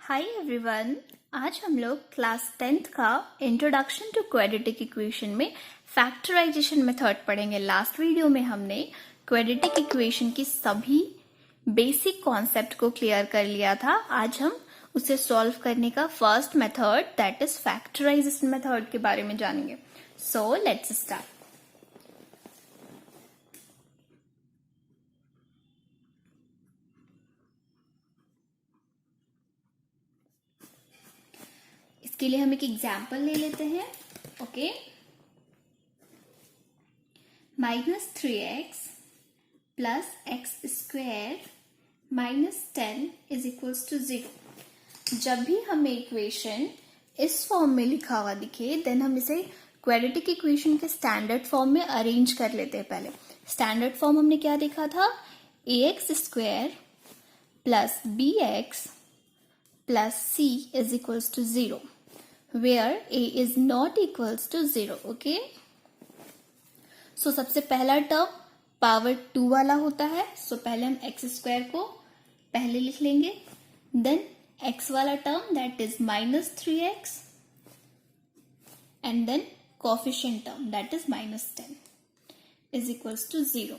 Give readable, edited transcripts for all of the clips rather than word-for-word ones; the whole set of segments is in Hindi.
Hi everyone. आज हम लोग क्लास 10th का इंट्रोडक्शन टू क्वाड्रेटिक इक्वेशन में फैक्टराइजेशन मेथड पढ़ेंगे। लास्ट वीडियो में हमने क्वाड्रेटिक इक्वेशन की सभी बेसिक कॉन्सेप्ट को क्लियर कर लिया था। आज हम उसे सॉल्व करने का first method that is factorization method के बारे में जानेंगे। So let's start. इसके लिए हम एक एग्जाम्पल ले लेते हैं। Okay, -3x plus x square -10 is equals to 0। जब भी हमें इक्वेशन इस फॉर्म में लिखा हुआ दिखे देन हम इसे क्वाड्रेटिक इक्वेशन के स्टैंडर्ड फॉर्म में अरेंज कर लेते हैं। पहले स्टैंडर्ड फॉर्म हमने क्या देखा था, ax square plus bx plus c is equals to 0 where a is not equals to 0. Okay, so सबसे पहला टर्म पावर 2 वाला होता है। सो पहले हम एक्स स्क्वायर को पहले लिख लेंगे, देन एक्स वाला term that is -3x and then coefficient term that is -10 is equals to 0।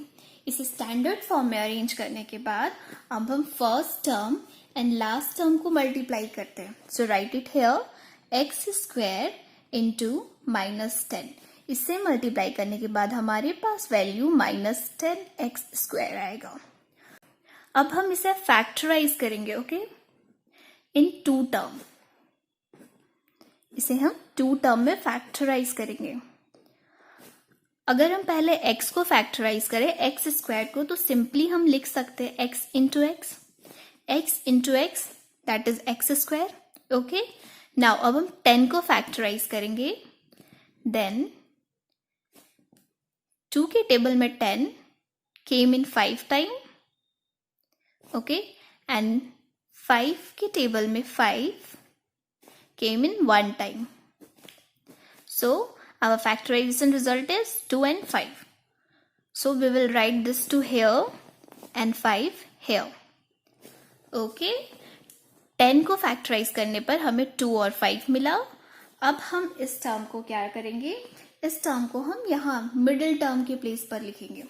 इसे स्टैंडर्ड फॉर्म में अरेंज करने के बाद अब हम first term and last term को मल्टीप्लाई करते हैं। So write it here, x square into -10। इससे मल्टीप्लाई करने के बाद हमारे पास वैल्यू -10x स्क्वायर आएगा। अब हम इसे फैक्टराइज करेंगे। ओके, इन 2 टर्म, इसे हम 2 टर्म में फैक्टराइज करेंगे। अगर हम पहले x को फैक्टराइज करें एक्स स्क्वायर को, तो सिंपली हम लिख सकते हैं x into x that is x square. Okay, now अब हम 10 को फैक्टराइज करेंगे, देन 2 के टेबल में 10 केम इन 5 टाइम। ओके, एंड 5 के टेबल में 5 केम इन 1 time. So our factorization result is 2 and 5. So we will write this 2 here and 5 here. Okay, 10 को फैक्टराइज करने पर हमें 2 और 5 मिला। अब हम इस टर्म को क्या करेंगे, इस टर्म को हम यहाँ मिडिल टर्म के प्लेस पर लिखेंगे,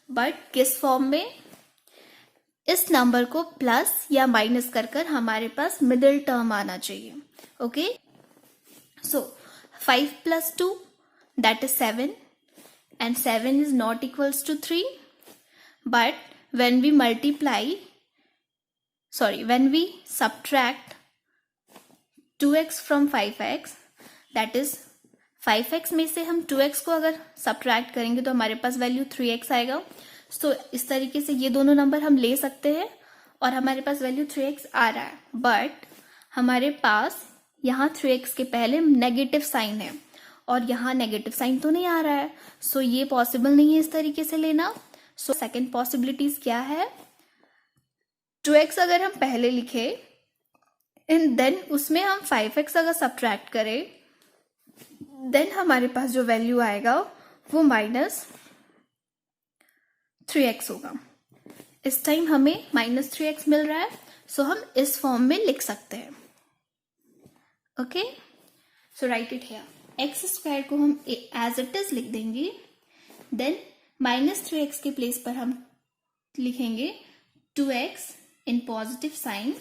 बट किस फॉर्म में, इस नंबर को प्लस या माइनस कर हमारे पास मिडिल टर्म आना चाहिए। Okay, so 5 plus 2 that is 7 and 7 is not equals to 3, but when we subtract 2x from 5x, that is 5x में से हम 2x को अगर सब्ट्रैक्ट करेंगे तो हमारे पास वैल्यू 3x आएगा। सो इस तरीके से ये दोनों नंबर हम ले सकते हैं और हमारे पास वैल्यू 3x आ रहा है, बट हमारे पास यहाँ 3x के पहले नेगेटिव साइन है और यहाँ नेगेटिव साइन तो नहीं आ रहा है। सो ये पॉसिबल नहीं है इस तरीके से लेना। सो सेकेंड पॉसिबिलिटीज क्या है, 2x अगर हम पहले लिखे एंड देन उसमें हम 5x अगर सब्ट्रैक्ट करें, देन हमारे पास जो वैल्यू आएगा वो -3x होगा। इस टाइम हमें -3x मिल रहा है, सो हम इस फॉर्म में लिख सकते हैं। Okay, so write it here, x square को हम एज इट इज लिख देंगे, देन -3x के प्लेस पर हम लिखेंगे 2x in positive sign,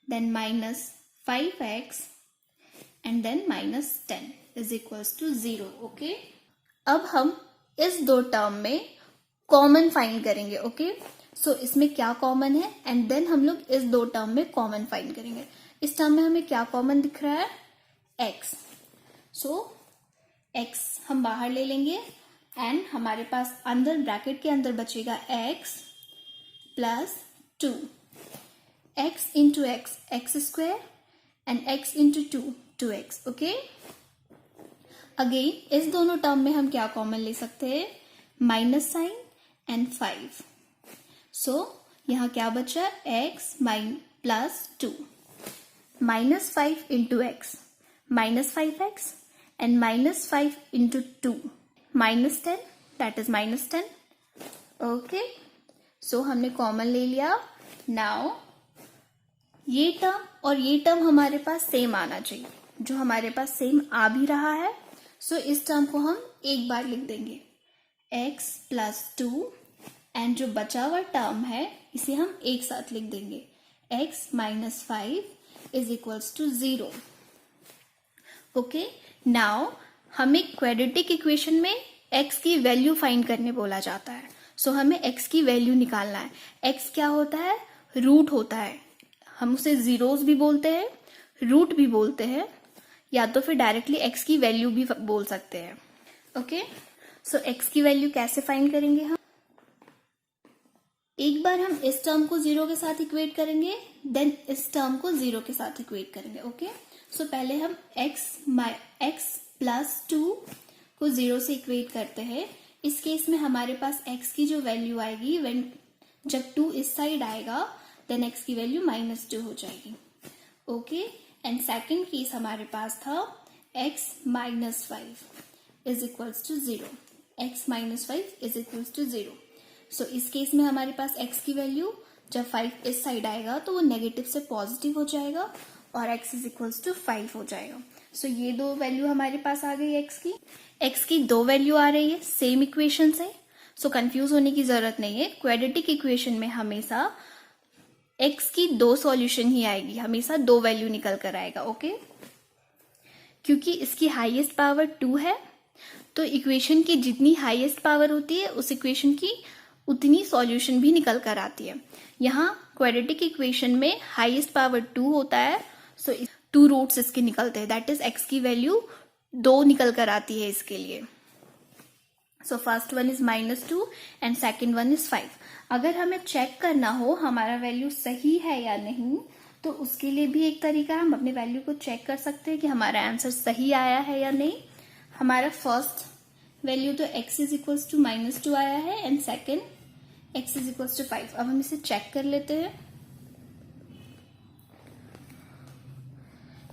then -5x and then -10 is equals to 0। Okay, अब हम इस 2 टर्म में कॉमन फाइंड करेंगे। ओके, सो इसमें क्या कॉमन है एंड देन हम लोग इस 2 टर्म में कॉमन फाइंड करेंगे। इस टर्म में हमें क्या कॉमन दिख रहा है, x। सो x हम बाहर ले लेंगे एंड हमारे पास अंदर ब्रैकेट के अंदर बचेगा x plus 2, x into x square and x into 2x। Okay, again इस दोनों टर्म में हम क्या कॉमन ले सकते हैं, माइनस साइन एंड 5। सो यहाँ क्या बचा, x plus 2, -5 into x -5x and -5 into 2 -10 that is -10। Okay, so हमने कॉमन ले लिया। नाउ ये टर्म और ये टर्म हमारे पास सेम आना चाहिए, जो हमारे पास सेम आ भी रहा है। सो इस टर्म को हम एक बार लिख देंगे x प्लस 2, एंड जो बचा हुआ टर्म है इसे हम एक साथ लिख देंगे x minus 5 is equals to 0। Okay, now हमें क्वाड्रेटिक इक्वेशन में x की वैल्यू फाइंड करने बोला जाता है। सो हमें x की वैल्यू निकालना है। x क्या होता है? रूट होता है। हम उसे जीरोस भी बोलते हैं, रूट भी बोलते हैं, या तो फिर डायरेक्टली x की वैल्यू भी बोल सकते हैं। ओके, सो x की वैल्यू कैसे फाइंड करेंगे हम? एक बार हम इस टर्म को 0 के साथ इक्वेट करेंगे, देन इस टर्म को 0 के साथ इक्वेट करेंगे। ओके, सो पहले हम x प्लस 2 को 0 से इक्वेट करते हैं। इस केस में हमारे पास x की जो वैल्यू आएगी, जब 2 इस साइड आएगा देन x की वैल्यू -2 हो जाएगी। ओके, एंड सेकेंड केस हमारे पास था x minus 5 is equals to 0। x minus 5 is equals to 0। So इस केस में हमारे पास x की वैल्यू जब 5 इस साइड आएगा तो वो नेगेटिव से पॉजिटिव हो जाएगा और x इज इक्वल्स टू 5 हो जाएगा। सो ये दो वैल्यू हमारे पास आ गई x की दो वैल्यू आ रही है सेम इक्वेशन से। सो कंफ्यूज होने की जरूरत नहीं है। क्वाड्रेटिक इक्वेशन में हमेशा x की दो सॉल्यूशन ही आएगी, हमेशा दो वैल्यू निकल कर आएगा। ओके, क्योंकि इसकी हाईएस्ट पावर 2 है, तो इक्वेशन की जितनी हाईएस्ट पावर होती है उस इक्वेशन की उतनी सॉल्यूशन भी निकल कर आती है। यहाँ क्वाड्रेटिक इक्वेशन में हाईएस्ट पावर 2 होता है, सो 2 रूट्स इसके निकलते हैं, दैट इज x की वैल्यू 2 निकल कर आती है इसके लिए। So first one is -2 and second one is 5। अगर हमें चेक करना हो हमारा वैल्यू सही है या नहीं, तो उसके लिए भी एक तरीका है, हम अपने वैल्यू को चेक कर सकते हैं कि हमारा आंसर सही आया है या नहीं। हमारा फर्स्ट वैल्यू तो x इज इक्वल्स टू -2 आया है and second x is equals to 5। अब हम इसे चेक कर लेते हैं।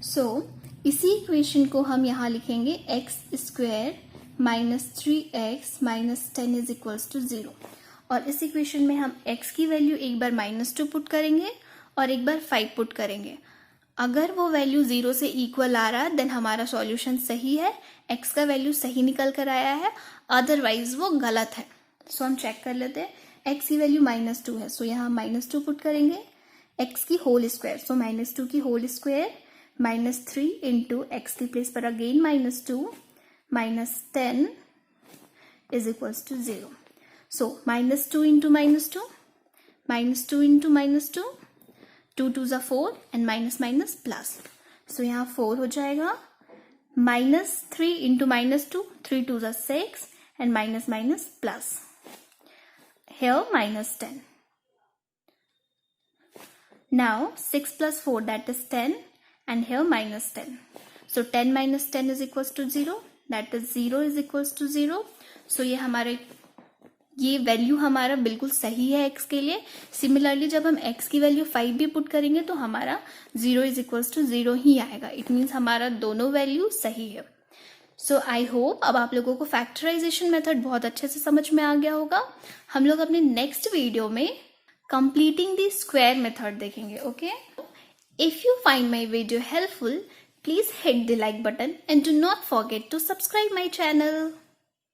सो इसी इक्वेशन को हम यहाँ लिखेंगे x square -3x minus 10 is equals to 0। और इस इक्वेशन में हम x की वैल्यू एक बार -2 पुट करेंगे और एक बार 5 पुट करेंगे। अगर वो वैल्यू 0 से इक्वल आ रहा है देन हमारा सॉल्यूशन सही है, x का वैल्यू सही निकल कर आया है, अदरवाइज वो गलत है। सो हम चेक कर लेते हैं। x की वैल्यू -2 है, सो यहाँ -2 पुट करेंगे। x की होल स्क्वायर, सो -2 की होल स्क्वायर -3 इंटू एक्स की प्लेस पर again -2 minus 10 is equals to 0। So -2 into -2 -2 into -2, 2 2 ज़ा 4 and minus minus plus. So यहाँ 4 हो जाएगा। -3 इंटू -2, 3 2 ज़ा 6 and minus minus plus. Here -10. Now 6 plus 4 that is 10 and here -10. So 10 minus 10 is equals to 0, that is 0 is equals to 0. So ये वैल्यू हमारा बिल्कुल सही है x के लिए। सिमिलरली जब हम x की वैल्यू 5 भी पुट करेंगे तो हमारा 0 इज इक्वल्स टू 0 ही आएगा। इट मीन्स हमारा दोनों वैल्यू सही है। सो आई होप अब आप लोगों को फैक्टराइजेशन मेथड बहुत अच्छे से समझ में आ गया होगा। हम लोग अपने नेक्स्ट वीडियो में कंप्लीटिंग द स्क्वायर मेथड देखेंगे। Okay, if you find my video helpful, please hit the like button and do not forget to subscribe my channel.